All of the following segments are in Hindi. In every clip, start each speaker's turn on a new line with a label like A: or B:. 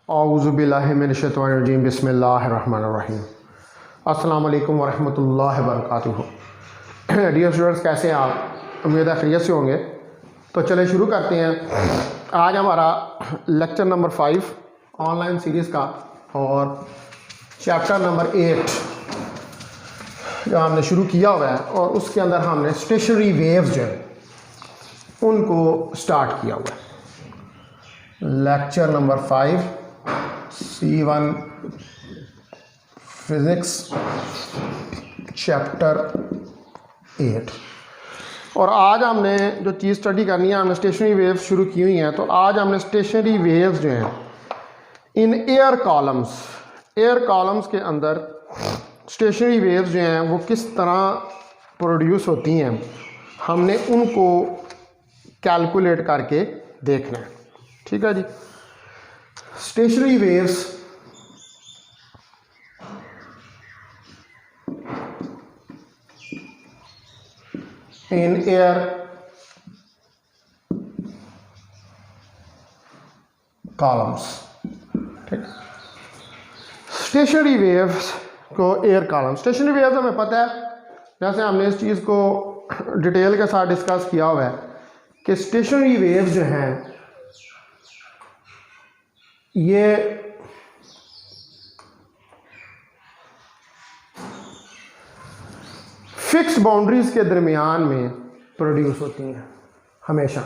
A: औज़ुबिल्लाहि मिनश्शैतानिर्रजीम बिस्मिल्लाहिर्रहमानिर्रहीम। अस्सलाम वालेकुम वरहमतुल्लाहि वबरकातुहू। डियर स्टूडेंट्स, कैसे हैं आप? उम्मीद है खैरियत से होंगे। तो चले शुरू करते हैं। आज हमारा लेक्चर नंबर 5 ऑनलाइन सीरीज़ का और चैप्टर नंबर 8 जो हमने शुरू किया हुआ है, और उसके अंदर हमने स्टेशनरी वेव्स जो है उनको स्टार्ट किया हुआ है। Lecture number 5 C1 physics chapter 8। और आज हमने जो चीज़ स्टडी करनी है, हमने स्टेशनरी वेव्स शुरू की हुई हैं। तो आज हमने स्टेशनरी वेव्स जो हैं इन एयर कॉलम्स के अंदर स्टेशनरी वेव्स जो हैं वो किस तरह प्रोड्यूस होती हैं, हमने उनको कैलकुलेट करके देखना है। ठीक है जी। Stationary waves in air columns. ठीक। स्टेशनरी वेव्स को एयर कॉलम, स्टेशनरी वेव्स हमें पता है, जैसे हमने इस चीज़ को डिटेल के साथ डिस्कस किया हुआ है कि स्टेशनरी वेव्स जो हैं ये फिक्स्ड बाउंड्रीज के दरमियान में प्रोड्यूस होती हैं हमेशा।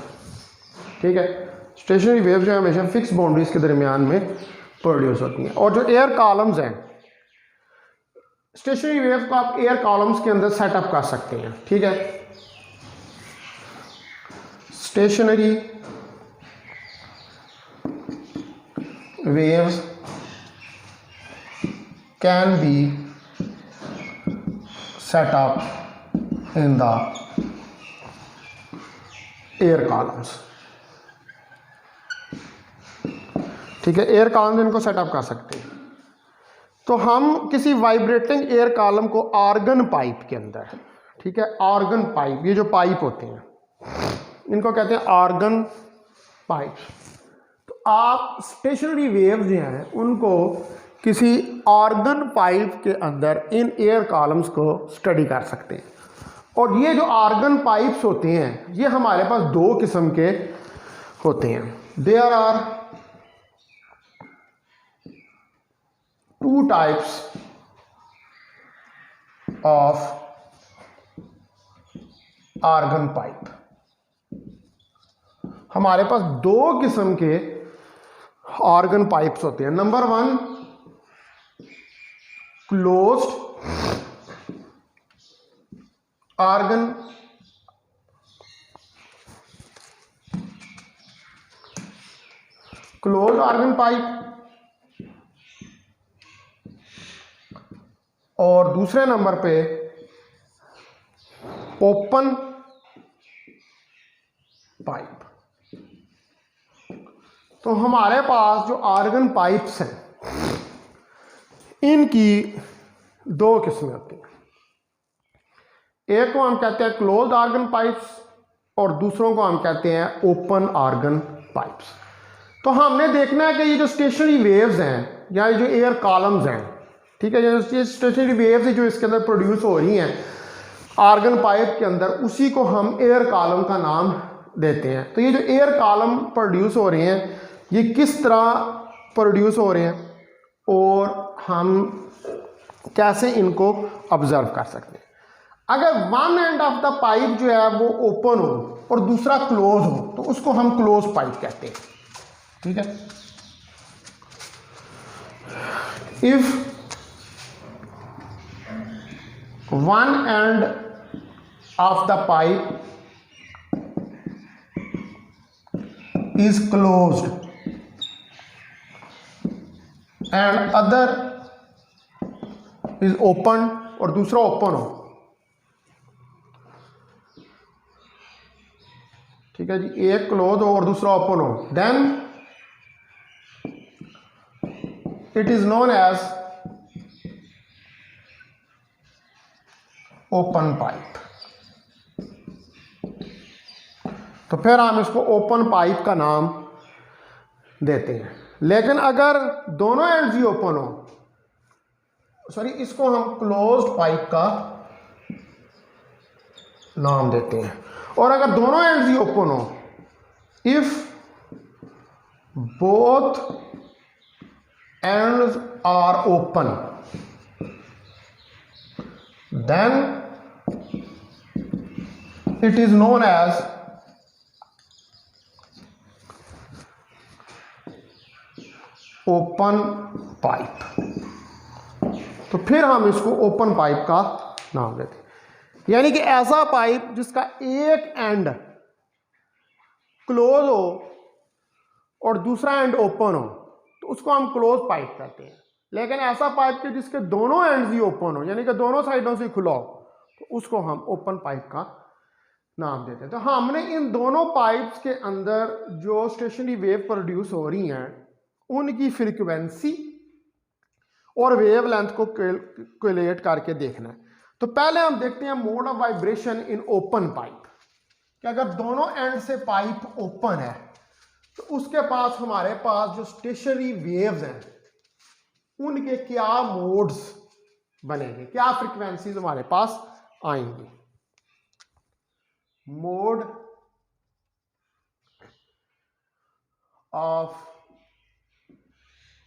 A: ठीक है। स्टेशनरी वेव्स जो है हमेशा फिक्स्ड बाउंड्रीज के दरमियान में प्रोड्यूस होती हैं। और जो एयर कॉलम्स हैं, स्टेशनरी वेव्स को आप एयर कॉलम्स के अंदर सेटअप कर सकते हैं। ठीक है। Stationary waves can be set up in the air columns। ठीक है। एयर कॉलम्स इनको सेटअप कर सकते हैं। तो हम किसी वाइब्रेटिंग एयर कॉलम को आर्गन पाइप के अंदर, ठीक है, आर्गन पाइप, ये जो पाइप होते हैं इनको कहते हैं आर्गन पाइप। आप स्टेशनरी वेव्स जो हैं उनको किसी आर्गन पाइप के अंदर इन एयर कॉलम्स को स्टडी कर सकते हैं। और ये जो आर्गन पाइप्स होते हैं ये हमारे पास दो किस्म के होते हैं। There are two types of organ pipe. हमारे पास दो किस्म के ऑर्गन पाइप्स होते हैं। नंबर 1 क्लोज्ड ऑर्गन पाइप, और दूसरे नंबर पे ओपन पाइप। तो हमारे पास जो आर्गन पाइप्स हैं इनकी दो किस्में होती हैं। एक को हम कहते हैं क्लोज्ड आर्गन पाइप्स और दूसरों को हम कहते हैं ओपन आर्गन पाइप्स। तो हमने देखना है कि ये जो स्टेशनरी वेव्स हैं या ये जो एयर कॉलम्स हैं, ठीक है, ये स्टेशनरी वेव्स जो इसके अंदर प्रोड्यूस हो रही हैं आर्गन पाइप के अंदर, उसी को हम एयर कॉलम का नाम देते हैं। तो ये जो एयर कॉलम प्रोड्यूस हो रहे हैं ये किस तरह प्रोड्यूस हो रहे हैं और हम कैसे इनको ऑब्जर्व कर सकते हैं। अगर one end of the pipe जो है वो ओपन हो और दूसरा क्लोज हो तो उसको हम क्लोज पाइप कहते हैं। ठीक है। If one end of the pipe is closed and other is open, और दूसरा ओपन हो, ठीक है जी, एक क्लोज हो और दूसरा ओपन हो, then it is known as open pipe. तो फिर हम इसको ओपन पाइप का नाम देते हैं। लेकिन अगर दोनों एंड्स ही ओपन हो, सॉरी इसको हम क्लोज्ड पाइप का नाम देते हैं, और अगर दोनों एंड्स ही ओपन हो, if both ends are open, then it is known as open pipe। तो फिर हम इसको ओपन पाइप का नाम देते हैं, यानी कि ऐसा पाइप जिसका एक एंड क्लोज हो और दूसरा एंड ओपन हो, तो उसको हम क्लोज पाइप कहते हैं। लेकिन ऐसा पाइप के जिसके दोनों एंड्स ही ओपन हो, यानी कि दोनों साइडों से खुला हो, तो उसको हम ओपन पाइप का नाम देते हैं। तो हमने इन दोनों पाइप्स के अंदर जो स्टेशनरी वेव प्रोड्यूस हो रही हैं उनकी फ्रीक्वेंसी और वेव लेंथ को कैलकुलेट करके देखना है। तो पहले हम देखते हैं mode of vibration in open pipe, कि अगर दोनों एंड से पाइप ओपन है तो उसके पास हमारे पास जो स्टेशनरी वेव्स हैं उनके क्या मोड्स बनेंगे, क्या फ्रीक्वेंसीज हमारे पास आएंगी। मोड ऑफ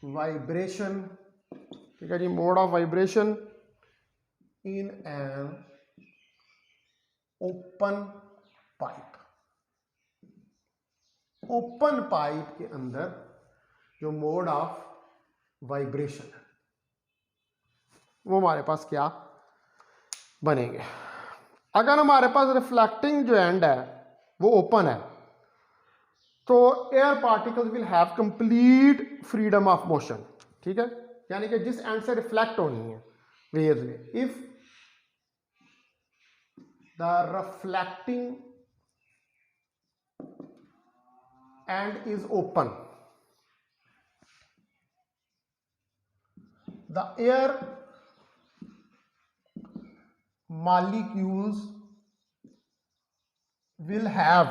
A: वाइब्रेशन, ठीक है जी, mode of vibration in an open pipe. Open pipe के अंदर जो मोड ऑफ वाइब्रेशन है वो हमारे पास क्या बनेंगे। अगर हमारे पास रिफ्लेक्टिंग जो एंड है वो ओपन है, तो air particles will have complete freedom of motion, ठीक है, यानी कि जिस एंड से रिफ्लेक्ट होनी है वेव्स में, if the reflecting and is open, the air molecules will have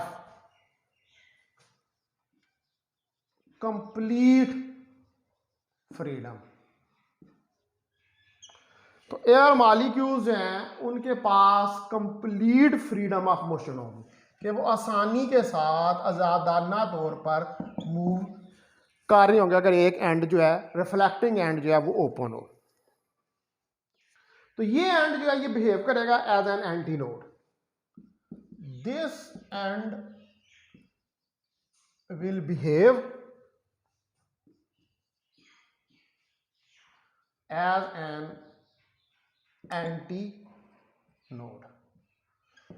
A: complete freedom। तो एयर मॉलिक्यूल्स हैं उनके पास कंप्लीट फ्रीडम ऑफ मोशन होगी, कि वो आसानी के साथ आज़ादाना तौर पर मूव कर रहे होंगे अगर एक एंड जो है रिफ्लेक्टिंग एंड जो है वो ओपन हो। तो ये एंड जो है ये बिहेव करेगा as an antinode. This end will behave as an antinode.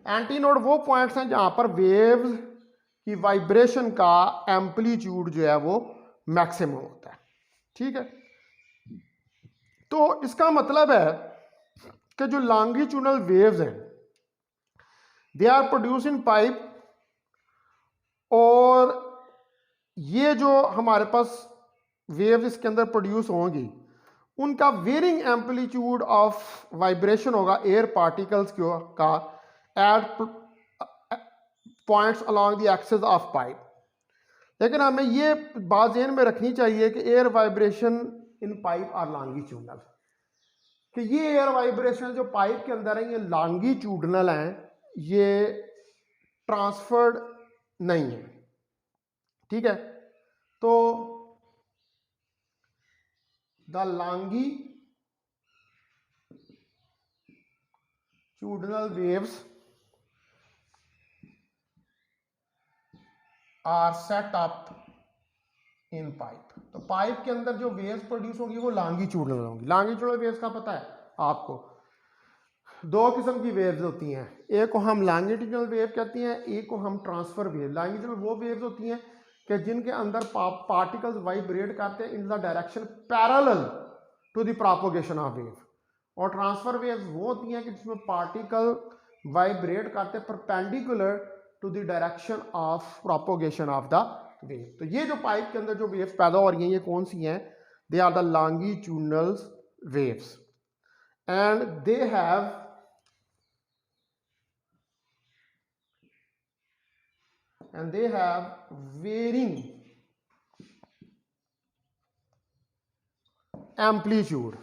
A: Antinode वो पॉइंट्स हैं जहां पर वेव्स की वाइब्रेशन का एम्पलीट्यूड जो है वो मैक्सिमम होता है, ठीक है। तो इसका मतलब है कि जो लॉन्गिट्यूडनल वेव्स हैं they are produce in pipe, और ये जो हमारे पास वेव्स इसके अंदर प्रोड्यूस होंगी उनका वेरिंग एम्पलीट्यूड ऑफ वाइब्रेशन होगा एयर पार्टिकल्स का at points along the axis of pipe. लेकिन हमें ये बात ज़हन में रखनी चाहिए कि air vibration in pipe are longitudinal, कि ये एयर वाइब्रेशन जो पाइप के अंदर है ये लॉन्गिट्यूडनल हैं, ये ट्रांसफर्ड नहीं है, ठीक है। तो the longitudinal waves are set up in pipe. तो पाइप के अंदर जो वेव्स प्रोड्यूस होंगी वो लॉन्गिट्यूडनल होंगी। लॉन्गिट्यूडनल वेव्स का पता है आपको, दो किस्म की वेव्स होती हैं, एक को हम लॉन्गिट्यूडनल वेव कहते हैं, एक को हम ट्रांसफर वेव। लॉन्गिट्यूडनल वो वेव्स होती हैं कि जिनके अंदर पार्टिकल्स वाइब्रेट करते हैं in the direction parallel to the propagation of wave, और ट्रांसफर वेव्स वो होती हैं कि जिसमें पार्टिकल वाइब्रेट करते हैं perpendicular to the direction of propagation of the wave. तो ये जो पाइप के अंदर जो वेव्स पैदा हो रही हैं ये कौन सी हैं? They are the longitudinal waves and they have varying amplitude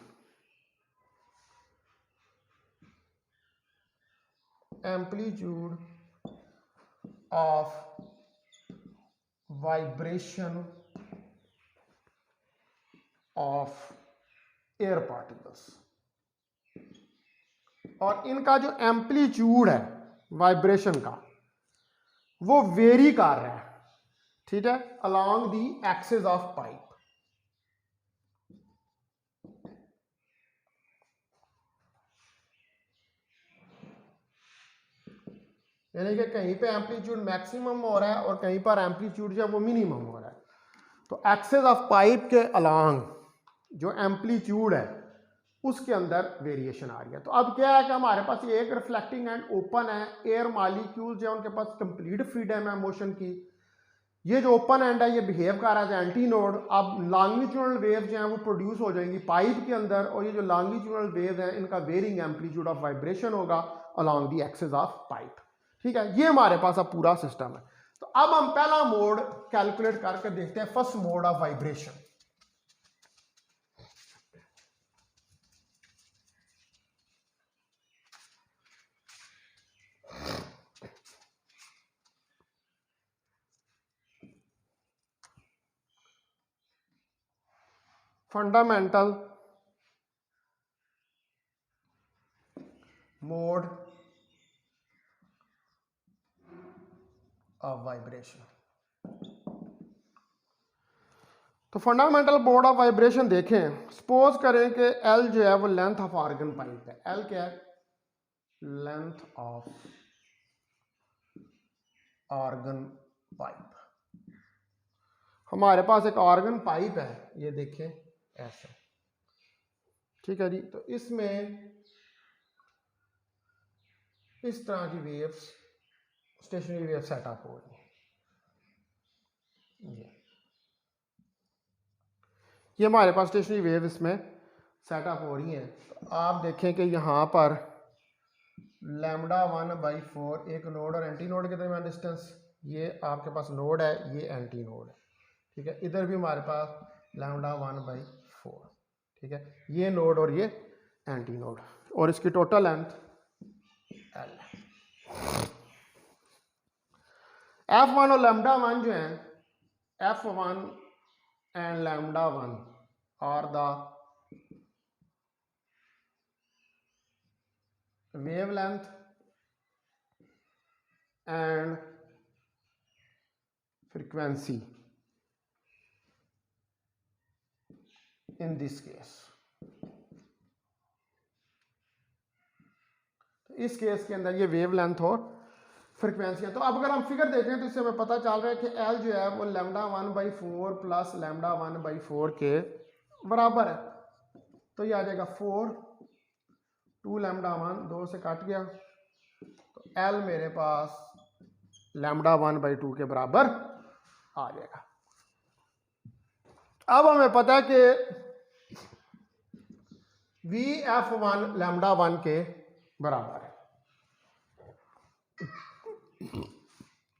A: of vibration of air particles, और इनका जो एम्पलीट्यूड है वाइब्रेशन का वो वेरी कर रहा है, ठीक है, along the axis of pipe. यानी कि कहीं पे एम्पलीट्यूड मैक्सिमम हो रहा है और कहीं पर एम्पलीट्यूड जो है वो मिनिमम हो रहा है। तो एक्सिस ऑफ पाइप के अलॉन्ग जो एम्पलीट्यूड है उसके अंदर वेरिएशन आ रही है। तो अब क्या है कि हमारे पास ये एक रिफ्लेक्टिंग एंड ओपन है, एयर मॉलिक्यूल्स जो है उनके पास कंप्लीट फ्रीडम है मोशन की। ये जो ओपन एंड है ये बिहेव कर रहा है एंटी नोड। अब लॉन्गिट्यूडनल वेव जो है वो प्रोड्यूस हो जाएंगी पाइप के अंदर, और ये जो लॉन्गिट्यूडनल वेव है इनका वेरिंग एम्पलीट्यूड ऑफ वाइब्रेशन होगा along the axis of pipe. ठीक है, ये हमारे पास अब पूरा सिस्टम है। तो अब हम पहला मोड कैलकुलेट करके देखते हैं, first mode of vibration. Fundamental mode of vibration. तो फंडामेंटल मोड ऑफ वाइब्रेशन देखें, सपोज करें कि एल जो है वो लेंथ ऑफ ऑर्गन पाइप है। एल क्या है? Length of organ pipe. हमारे पास एक ऑर्गन पाइप है, ये देखें ऐसे, ठीक है जी। तो इसमें इस तरह की वेव्स, स्टेशनरी वेव सेटअप हो रही है। ये हमारे पास स्टेशनरी वेव इसमें सेटअप हो रही है। तो आप देखें कि यहाँ पर λ1/4 एक नोड और एंटी नोड के दरमियान डिस्टेंस, ये आपके पास नोड है, ये एंटी नोड है, ठीक है। इधर भी हमारे पास λ1/4, ठीक है, ये नोड और ये एंटी नोड, और इसकी टोटल लेंथ L है। F1 और λ1 जो है, F1 and λ1 are the wavelength and frequency in this case। इस केस के अंदर ये वेवलेंथ और फ्रिक्वेंसी है। तो अब अगर हम फिगर देखें तो इससे हमें पता चल रहा है कि एल जो है वो λ1/4 प्लस λ1/4 के बराबर है। तो ये आ जाएगा 4, 2 λ1, 2 से काट गया, तो एल मेरे पास λ1/2 के बराबर आ जाएगा। अब हमें पता है कि VF1 λ1 के बराबर है।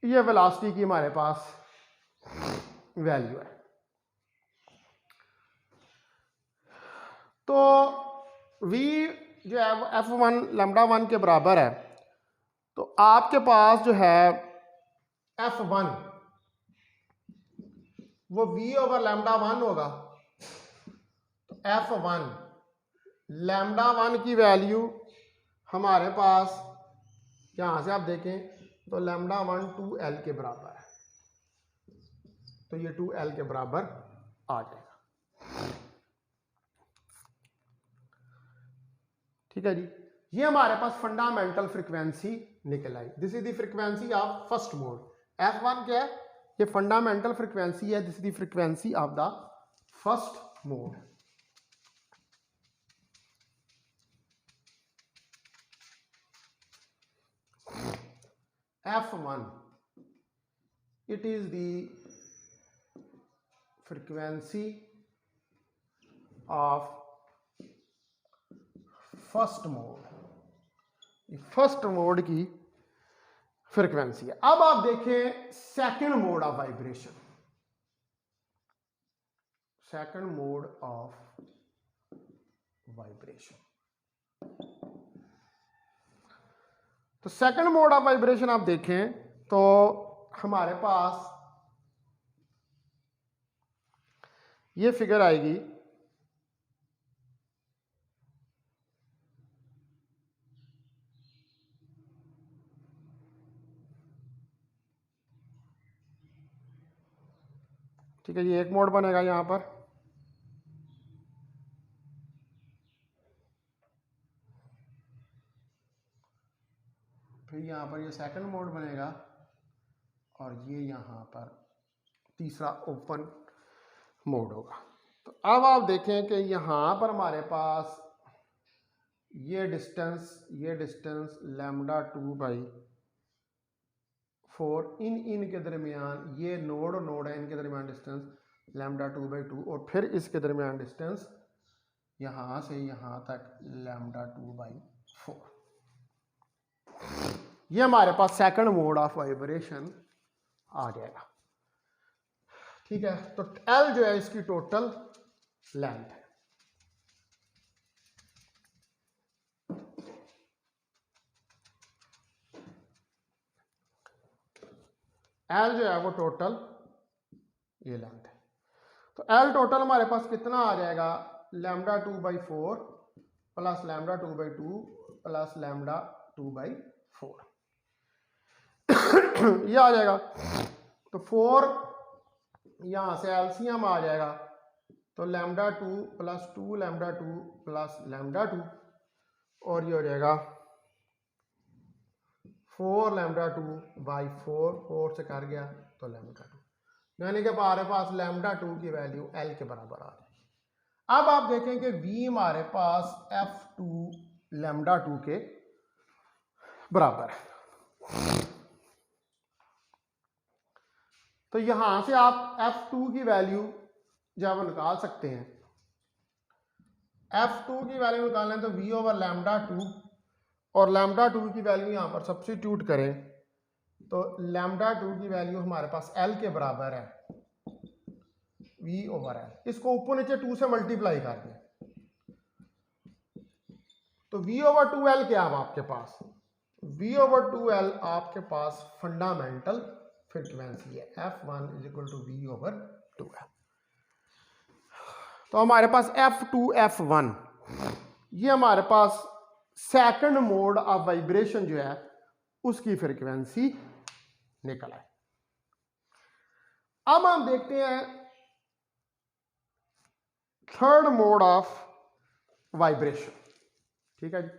A: ये वेलोसिटी की हमारे पास वैल्यू है। तो V जो है वो F1 λ1 के बराबर है। तो आपके पास जो है F1 वो V/λ1 होगा। तो F1 λ1 की वैल्यू हमारे पास यहां से आप देखें तो λ1 2L के बराबर है। तो ये 2L के बराबर आ जाएगा, ठीक है जी। ये हमारे पास फंडामेंटल फ्रीक्वेंसी निकल आई। This is the frequency of first mode. F1 क्या है? ये फंडामेंटल फ्रीक्वेंसी है। This is the frequency of the first mode. F1, it is the frequency of first mode. First mode की फ्रीक्वेंसी है। अब आप देखें second mode of vibration. Second mode of vibration. तो सेकंड मोड ऑफ वाइब्रेशन आप देखें तो हमारे पास ये फिगर आएगी, ठीक है। ये एक मोड बनेगा यहां पर, फिर यहां पर ये सेकंड मोड बनेगा और ये यहां पर तीसरा ओपन मोड होगा। तो अब आप देखें कि यहां पर हमारे पास ये डिस्टेंस λ2/4, इन के दरमियान ये नोड और नोड है, इनके दरमियान डिस्टेंस λ2/2 और फिर इसके दरमियान डिस्टेंस यहां से यहां तक λ2/4। ये हमारे पास सेकंड मोड ऑफ वाइब्रेशन आ जाएगा, ठीक है। तो L जो है इसकी टोटल लेंथ है। L जो है वो टोटल ये लेंथ है। तो L टोटल हमारे पास कितना आ जाएगा, λ2/4 प्लस λ2/2 प्लस λ2/4 ये आ जाएगा। तो 4 यहां से एलसीएम आ जाएगा, तो λ2 प्लस 2 λ2 प्लस λ2 और ये हो जाएगा 4 λ2/4, 4 से कर गया तो λ2, यानी कि हमारे पास λ2 की वैल्यू L के बराबर आ जाएगी। अब आप देखें कि V हमारे पास F2 λ2 के बराबर है। तो यहां से आप F2 की वैल्यू जब निकाल सकते हैं, F2 की वैल्यू निकालना है तो V/λ2 और λ2 की वैल्यू यहां पर सब्स्टिट्यूट करें तो λ2 की वैल्यू हमारे पास L के बराबर है V/L। इसको ऊपर नीचे 2 से मल्टीप्लाई कर दें तो V/2L क्या है आपके पास, V/2L आपके पास फंडामेंटल फ्रीक्वेंसी है, F1 = V/2L। तो हमारे पास F2 F1 ये हमारे पास सेकंड मोड ऑफ वाइब्रेशन जो है उसकी फ्रीक्वेंसी निकल आए। अब हम देखते हैं थर्ड मोड ऑफ वाइब्रेशन, ठीक है जी।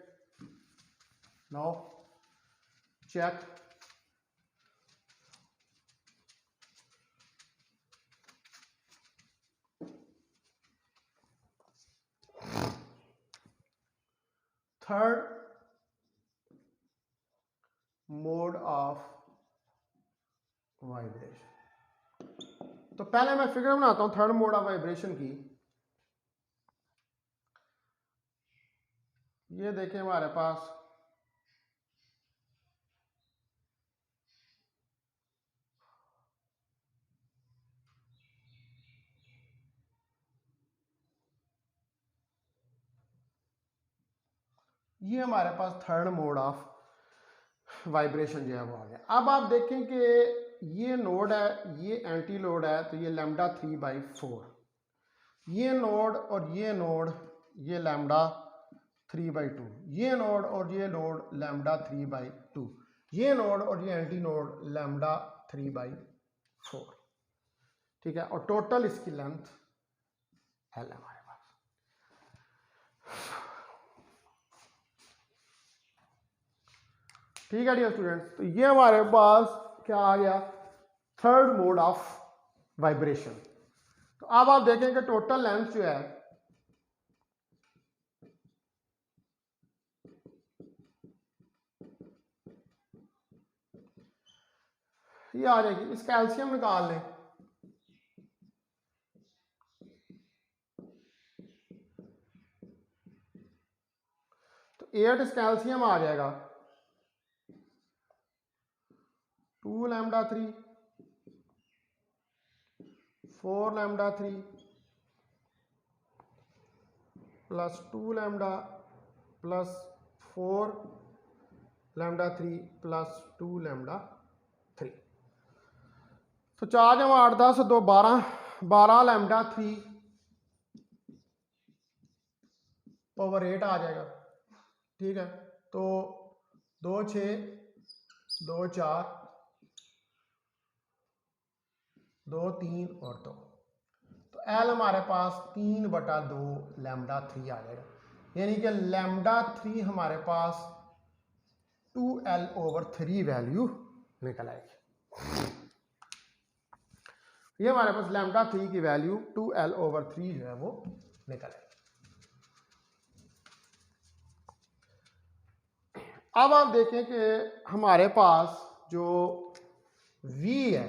A: Now check third mode of vibration. तो पहले मैं फिगर बनाता हूं थर्ड मोड ऑफ वाइब्रेशन की। ये देखें हमारे पास ये हमारे पास थर्ड मोड ऑफ वाइब्रेशन जो है वो आ गया। अब आप देखें कि ये नोड है, ये एंटी लोड है, तो ये λ3/4, ये नोड और ये नोड ये λ3/2, ये नोड और ये नोड λ3/2, ये नोड और ये एंटी नोड λ3/4, ठीक है। और टोटल इसकी लेंथ L है हमारे पास। ठीक है डियर स्टूडेंट्स, तो ये हमारे पास क्या आ गया, थर्ड मोड ऑफ वाइब्रेशन। तो अब आप देखें कि टोटल लेंथ जो है ये आ जाएगी। इसका एलसीएम निकाल लें तो 8 इसका एलसीएम आ जाएगा 2 λ3 4 λ3 plus 2 lambda plus 4 lambda 3 plus 2 lambda 3। तो 4 जमा 8 10 2 12 12 लैम्डा 3 ओवर 8 आ जाएगा। ठीक है, तो 2 6 2 4 2 3 और 2, तो एल हमारे पास 3/2 लैम्डा 3 आ जाएगा, यानी कि लैम्डा 3 हमारे पास 2L ओवर 3 वैल्यू निकल आएगी। ये हमारे पास लैम्डा 3 की वैल्यू 2L ओवर 3 जो है वो निकल आएगी। अब आप देखें कि हमारे पास जो V है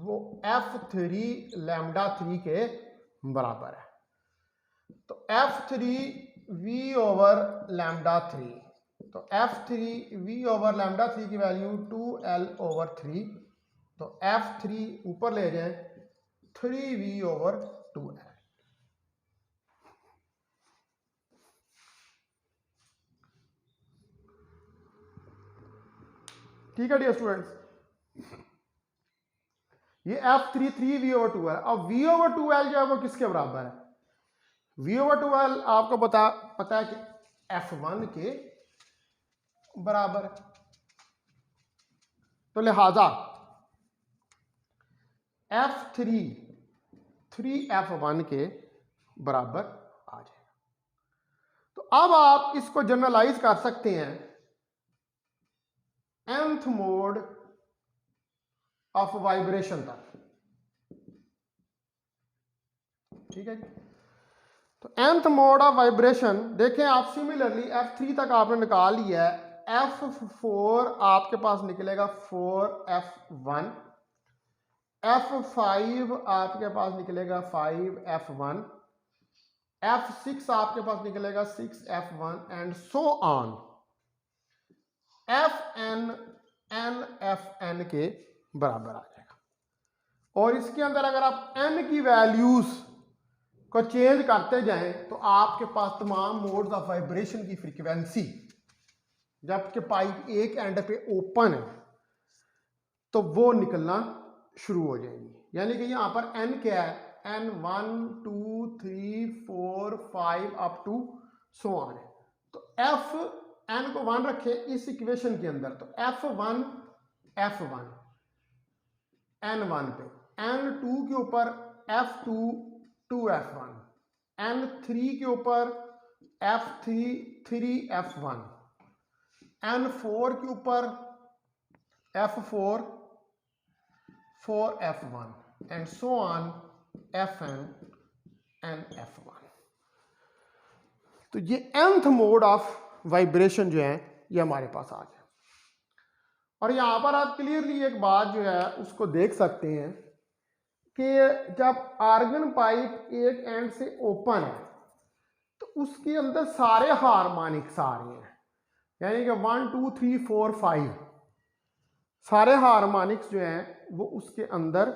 A: वो F3 लैम्डा 3 के बराबर है। तो F3 V ओवर लैम्डा 3, तो F3 V ओवर लैम्डा 3 की वैल्यू 2L ओवर 3, तो F3 ऊपर ले जाएं 3V ओवर 2L। ठीक है डियर स्टूडेंट्स, ये F3 3V ओवर 2L। अब V ओवर 2L जो है वो किसके बराबर है? V ओवर 2L आपको पता है कि F1 के बराबर है, तो लिहाजा F3 3F1 के बराबर आ जाएगा। तो अब आप इसको जनरलाइज कर सकते हैं nth मोड ऑफ वाइब्रेशन तक। ठीक है जी, तो nth मोड ऑफ वाइब्रेशन देखें आप, सिमिलरली F3 तक आपने निकाल लिया है, F4 आपके पास निकलेगा 4F1, F5 आपके पास निकलेगा 5F1, F6 आपके पास निकलेगा 6F1 and so on. Fn NFn के बराबर आ जाएगा। और इसके अंदर अगर आप n की वैल्यूज को चेंज करते जाएं तो आपके पास तमाम मोड्स ऑफ वाइब्रेशन की फ्रीक्वेंसी, जबकि पाइप एक एंड पे ओपन है, तो वो निकलना शुरू हो जाएंगी। यानी कि यहां पर n क्या है, n 1 2 3 4 5 up to so on है। तो f n को 1 रखे इस इक्वेशन के अंदर, तो F1 F1 N1 पे, N2 के ऊपर F2 2F1, N3 के ऊपर F3 3F1, N4 के ऊपर F4 4F1 and so on Fn and F1। तो ये nth मोड ऑफ वाइब्रेशन जो है ये हमारे पास आ गया। और यहां पर आप क्लियरली एक बात जो है उसको देख सकते हैं कि जब आर्गन पाइप एक एंड से ओपन है तो उसके अंदर सारे हार्मोनिक्स आ रहे हैं, यानी कि 1 2 3 4 5 सारे हार्मोनिक्स जो हैं वो उसके अंदर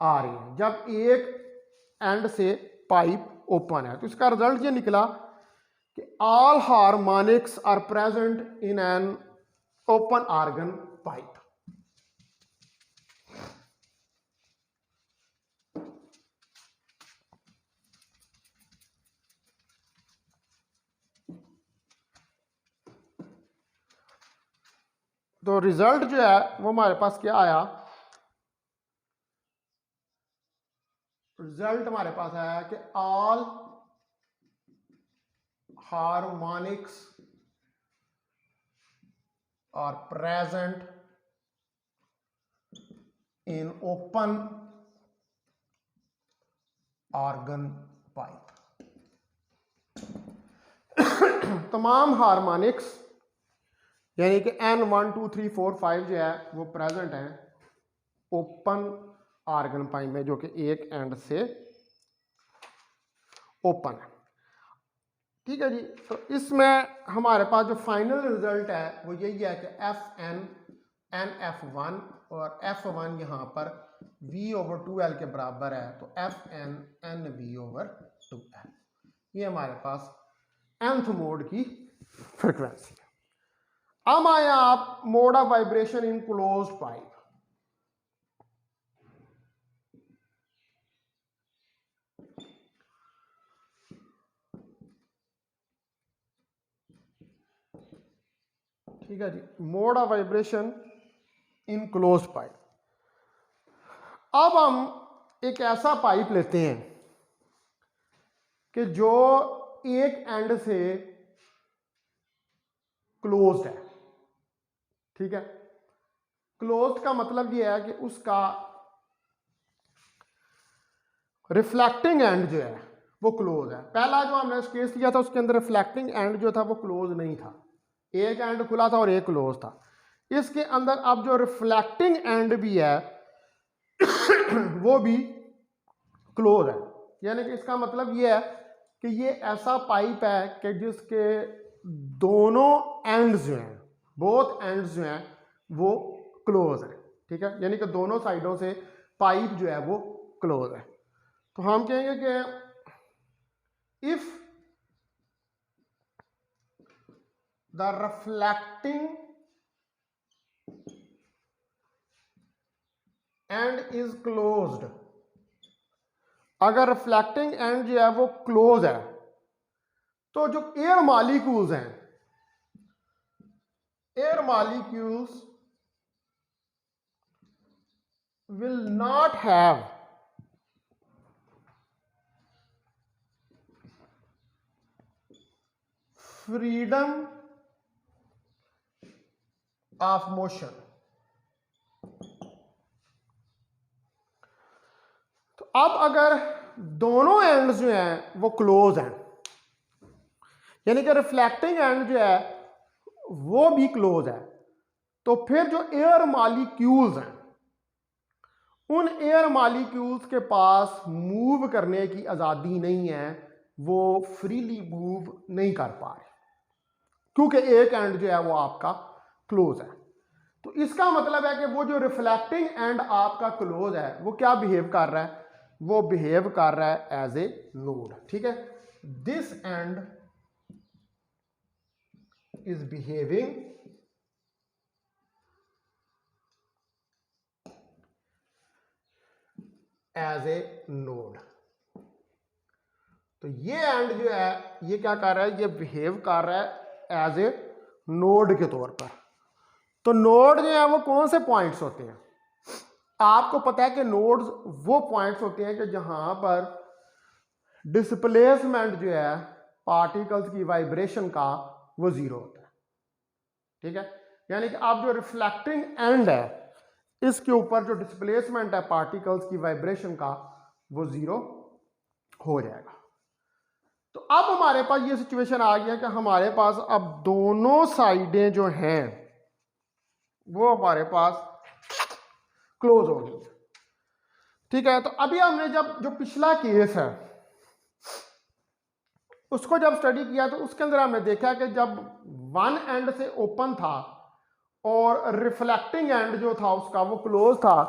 A: आ रहे हैं जब एक एंड से पाइप ओपन है। तो इसका रिजल्ट ये निकला कि all harmonics are present in an open organ pipe. तो रिजल्ट जो है वो हमारे पास क्या आया, रिजल्ट हमारे पास आया कि all harmonics are present in open organ pipe. तमाम हार्मोनिक्स यानी कि N 1 2 3 4 5 जो है वो प्रेजेंट है ओपन आर्गन पाइप में, जो कि एक एंड से ओपन है। ठीक है जी, तो इसमें हमारे पास जो फाइनल रिजल्ट है वो यही है कि Fn NF1 और F1 यहाँ पर V ओवर 2L के बराबर है, तो Fn NV ओवर 2L। ये हमारे पास nth मोड की फ्रिक्वेंसी है। अब आए आप mode of vibration in closed pipe. ठीक है जी, mode of vibration in closed pipe. अब हम एक ऐसा पाइप लेते हैं कि जो एक एंड से क्लोज्ड है। ठीक है, क्लोज्ड का मतलब यह है कि उसका रिफ्लेक्टिंग एंड जो है वो क्लोज है। पहला जो हमने केस लिया था उसके अंदर रिफ्लेक्टिंग एंड जो था वो क्लोज नहीं था, एक एंड खुला था और एक क्लोज था। इसके अंदर अब जो रिफ्लेक्टिंग एंड भी है वो भी क्लोज है। यानी कि इसका मतलब ये है कि ये ऐसा पाइप है कि जिसके दोनों एंड्स जो हैं, बोथ एंड्स जो हैं वो क्लोज है। ठीक है, यानी कि दोनों साइडों से पाइप जो है वो क्लोज है। तो हम कहेंगे कि if the reflecting and is closed, अगर रिफ्लेक्टिंग एंड जो है वो क्लोज है तो जो एयर मॉलिक्यूल्स हैं, air molecules will not have freedom of motion. तो अब अगर दोनों एंड्स जो हैं वो क्लोज हैं, यानी कि रिफ्लेक्टिंग एंड जो है वो भी क्लोज है, तो फिर जो एयर मॉलिक्यूल्स हैं उन एयर मॉलिक्यूल्स के पास मूव करने की आज़ादी नहीं है, वो फ्रीली मूव नहीं कर पा रहे क्योंकि एक एंड जो है वो आपका क्लोज है। तो इसका मतलब है कि वो जो रिफ्लेक्टिंग एंड आपका क्लोज है वो क्या बिहेव कर रहा है, वो बिहेव कर रहा है एज ए नोड। ठीक है, this end is behaving as a node. तो ये एंड जो है ये क्या कर रहा है, ये बिहेव कर रहा है एज ए नोड के तौर पर। तो नोड जो है वो कौन से पॉइंट्स होते हैं, आपको पता है कि नोड्स वो पॉइंट्स होते हैं कि जहां पर डिस्प्लेसमेंट जो है पार्टिकल्स की वाइब्रेशन का वो जीरो होता है। ठीक है, यानी कि आप जो रिफ्लेक्टिंग एंड है इसके ऊपर जो डिस्प्लेसमेंट है पार्टिकल्स की वाइब्रेशन का वो जीरो हो जाएगा। तो अब हमारे पास ये सिचुएशन आ गया कि हमारे पास अब दोनों साइडें जो हैं वो हमारे पास क्लोज हो गई। ठीक है, तो अभी हमने जब जो पिछला केस है उसको जब स्टडी किया तो उसके अंदर हमने देखा कि जब वन एंड से ओपन था और रिफ्लेक्टिंग एंड जो था उसका वो क्लोज था,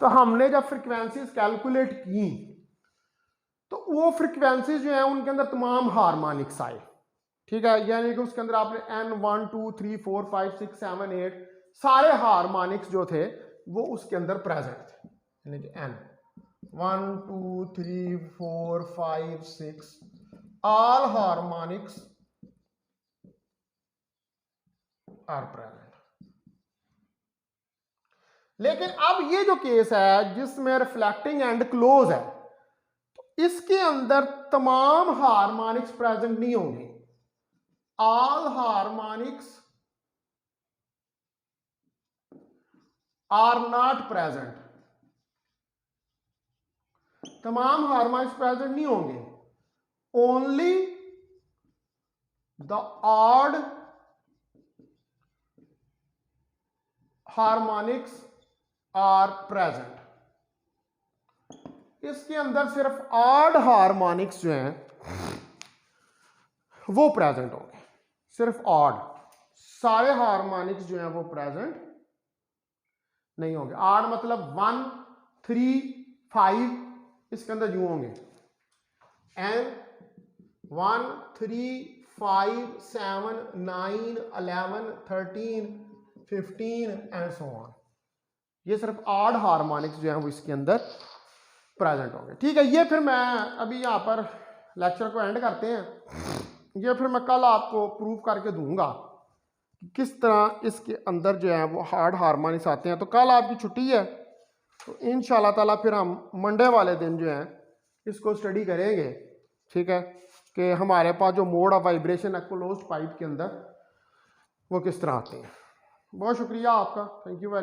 A: तो हमने जब फ्रीक्वेंसीज कैलकुलेट की तो वो फ्रीक्वेंसीज जो है उनके अंदर तमाम हार्मोनिक्स आए। ठीक है, यानी कि उसके अंदर आपने n 1 2 3 4 5 6 7 8 सारे हार्मोनिक्स जो थे वो उसके अंदर प्रेजेंट थे, यानी कि n 1 2 3 4 5 6 all harmonics are present। लेकिन अब ये जो केस है जिसमें रिफ्लेक्टिंग एंड क्लोज है तो इसके अंदर तमाम हार्मोनिक्स प्रेजेंट नहीं होंगे। All harmonics are not present, तमाम हार्मोनिक्स प्रेजेंट नहीं होंगे, only the odd harmonics are present. इसके अंदर सिर्फ ऑड हार्मोनिक्स जो हैं वो प्रेजेंट होंगे, सिर्फ ऑड, सारे हार्मोनिक्स जो हैं वो प्रेजेंट नहीं होंगे। ऑड मतलब 1 3 5, इसके अंदर यूं होंगे n 1 3 5 7 9 11 13 15 एंड सो ऑन। ये सिर्फ 8 हार्मोनिक्स जो हैं वो इसके अंदर प्रेजेंट होंगे। ठीक है, ये फिर मैं अभी यहाँ पर लेक्चर को एंड करते हैं। ये फिर मैं कल आपको प्रूव करके दूंगा कि किस तरह इसके अंदर जो है वो हार्ड हार्मोनिक्स आते हैं। तो कल आपकी छुट्टी है, तो इंशाल्लाह ताला फिर हम मंडे वाले दिन जो है इसको स्टडी करेंगे। ठीक है, कि हमारे पास जो मोड ऑफ वाइब्रेशन है क्लोज्ड पाइप के अंदर वो किस तरह आते हैं। बहुत शुक्रिया आपका, थैंक यू वेरी मच।